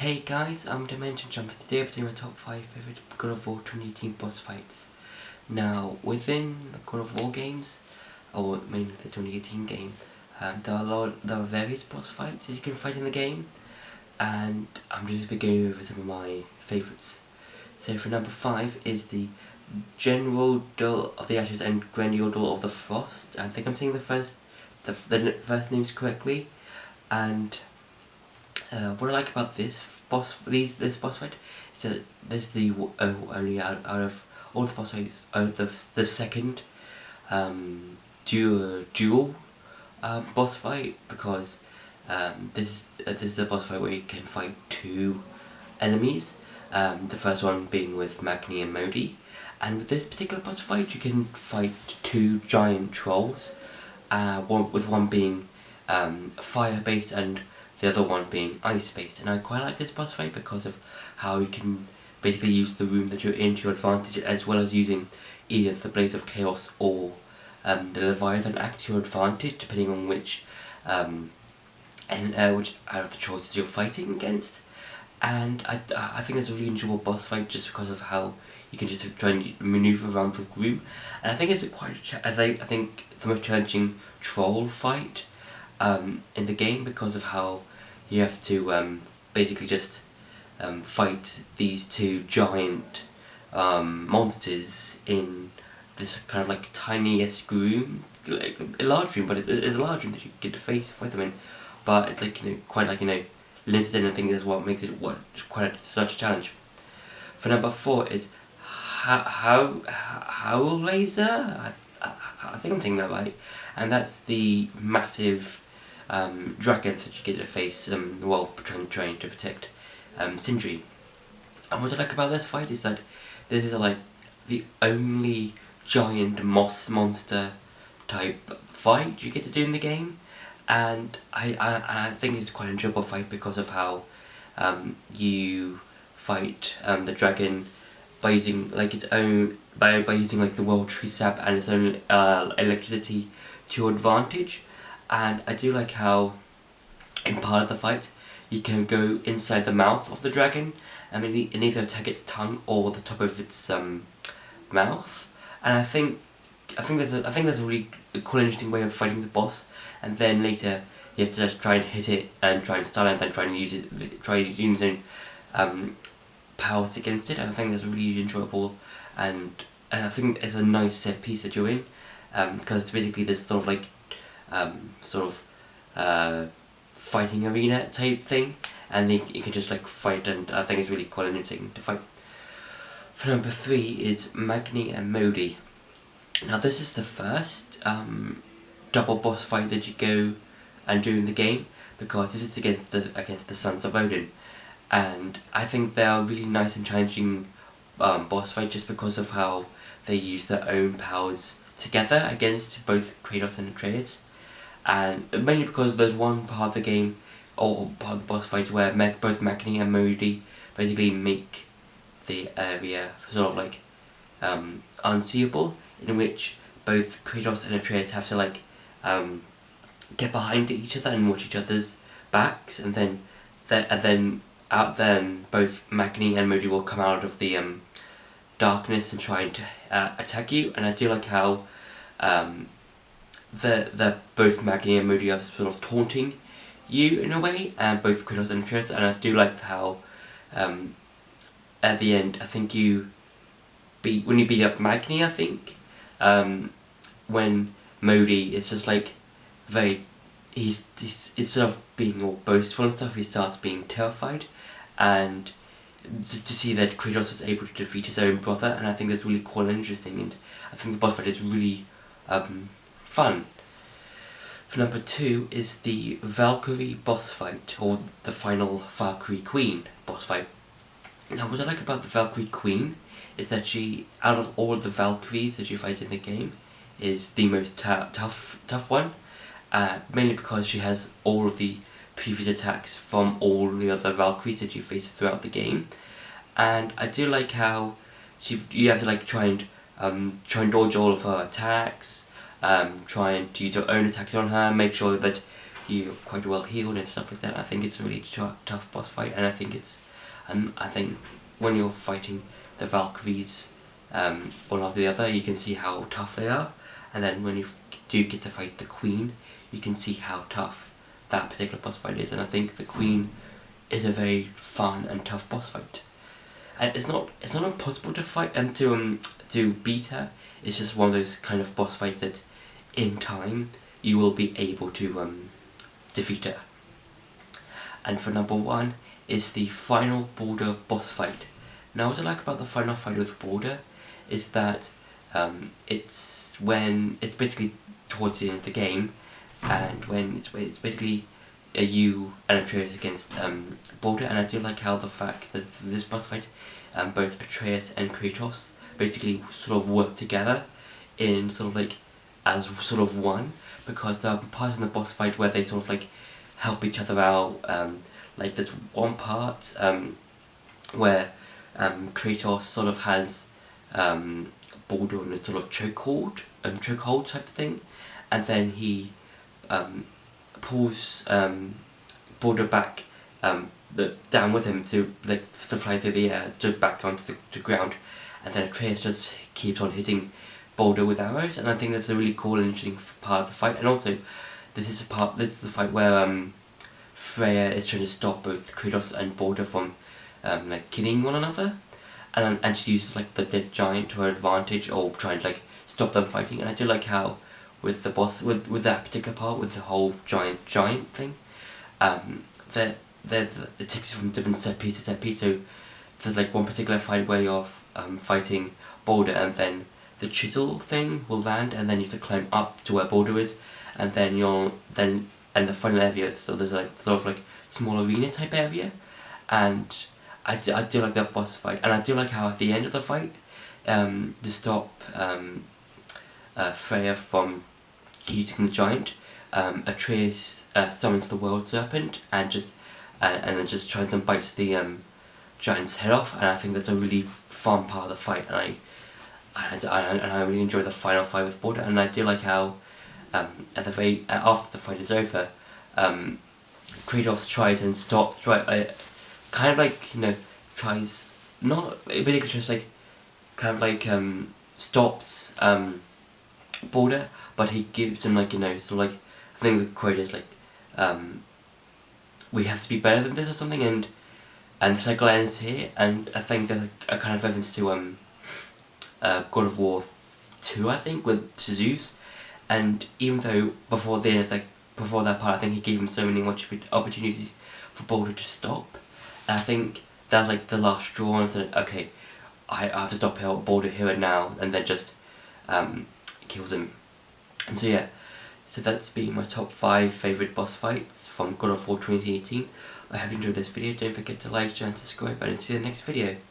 Hey guys, I'm Dimension Jumper. Today I'm doing my top 5 favorite God of War 2018 boss fights. Now, within the God of War games, or mainly the 2018 game, there are various boss fights that you can fight in the game, and I'm just going over some of my favourites. So for number 5 is the General Duel of the Ashes and Grenadier Duel of the Frost. I think I'm saying the first names correctly, and what I like about this boss fight is that this is the only out of all the boss fights, the second dual boss fight, because this is a boss fight where you can fight two enemies. The first one being with Magi and Magi, and with this particular boss fight you can fight two giant trolls. One being fire based and the other one being ice based, and I quite like this boss fight because of how you can basically use the room that you're in to your advantage, as well as using either the Blaze of Chaos or the Leviathan axe to your advantage, depending on which which out of the choices you're fighting against. And I think it's a really enjoyable boss fight just because of how you can just try and maneuver around the room, and I think it's I think the most challenging troll fight in the game, because of how you have to basically just fight these two giant monsters in this kind of like tiniest room, like a large room, but it's a large room that you get to fight them in, but it's like, quite like, limited, and I think that's what makes it quite such a challenge. For number 4 is Howl laser. I think I'm saying that right, and that's the massive dragons that you get to face while trying to protect Sindri. And what I like about this fight is that this is like the only giant monster type fight you get to do in the game, and I think it's quite an enjoyable fight because of how you fight the dragon by using like its own by using like the world tree sap and its own electricity to your advantage. And I do like how in part of the fight you can go inside the mouth of the dragon and either attack its tongue or the top of its mouth. And I think there's a really cool, interesting way of fighting the boss. And then later you have to just try and hit it and try and stun it, and then try and using its own powers against it. And I think that's really enjoyable, and I think it's a nice set piece that you're in, because it's basically this sort of like fighting arena type thing, and you can just like fight, and I think it's really quite interesting to fight. For number 3 is Magi and Magi. Now this is the first double boss fight that you go and do in the game, because this is against the Sons of Odin, and I think they are really nice and challenging boss fight just because of how they use their own powers together against both Kratos and Atreus. And mainly because there's one part of the game, or part of the boss fight, where both Magi and Modi basically make the area sort of like unseeable, in which both Kratos and Atreus have to like get behind each other and watch each other's backs, and then both Magi and Modi will come out of the darkness and try and attack you. And I do like how both Magi and Modi are sort of taunting you in a way, and both Kratos and Atreus. And I do like how at the end, I think when you beat up Magi, I think when Modi is just like he's instead of being all boastful and stuff, he starts being terrified, and to see that Kratos is able to defeat his own brother, and I think that's really cool and interesting, and I think the boss fight is really fun. For number 2 is the Valkyrie boss fight, or the final Valkyrie Queen boss fight. Now what I like about the Valkyrie Queen is that she, out of all of the Valkyries that you fight in the game, is the most tough one, mainly because she has all of the previous attacks from all the other Valkyries that you face throughout the game. And I do like how you have to like try and dodge all of her attacks, try and use your own attacks on her, make sure that you're quite well healed and stuff like that. I think it's a really tough boss fight, and I think it's, I think when you're fighting the Valkyries, one after the other, you can see how tough they are, and then when you do get to fight the Queen, you can see how tough that particular boss fight is, and I think the Queen is a very fun and tough boss fight. And it's not impossible to fight and to beat her. It's just one of those kind of boss fights that, in time, you will be able to defeat her. And for number 1 is the final border boss fight. Now, what I like about the final fight with border is that it's basically towards the end of the game, and when it's basically you and Atreus against Boulder, and I do like how the fact that this boss fight, both Atreus and Kratos basically sort of work together in sort of like as sort of one, because there are parts in the boss fight where they sort of like help each other out. Like there's one part where Kratos sort of has Boulder in a sort of chokehold type of thing, and then he pulls Boulder back down with him to fly through the air to back onto the ground, and then Atreus just keeps on hitting Boulder with arrows, and I think that's a really cool and interesting part of the fight. And also, this is the fight where Freya is trying to stop both Kratos and Boulder from like killing one another, and she uses like the dead giant to her advantage, or trying to like stop them fighting. And I do like how with the boss with that particular part, with the whole giant thing, that it takes you from different set piece to set piece. So there's like one particular fight where you're fighting Boulder, and then the chisel thing will land, and then you have to climb up to where Boulder is, and then and the final area, so there's like sort of like small arena type area, and I do like that boss fight, and I do like how at the end of the fight, to stop Freya from using the giant, Atreus summons the world serpent and then just tries and bites the giant's head off, and I think that's a really fun part of the fight, and I really enjoy the final fight with Boulder. And I do like how at the after the fight is over, Kratos tries and kind of like, you know, tries not really just like kind of like stops Boulder, but he gives him like, you know, sort of like, I think the quote is like, we have to be better than this or something, and the cycle ends here. And I think there's a kind of reference to God of War 2, I think, with Zeus. And even though before that part, I think he gave him so many opportunities for Boulder to stop, and I think that's like the last straw, and said, okay, I have to stop Boulder here and now, and then just kills him. And so yeah, so that's been my top 5 favourite boss fights from God of War 2018. I hope you enjoyed this video. Don't forget to like, share and subscribe, and see you in the next video.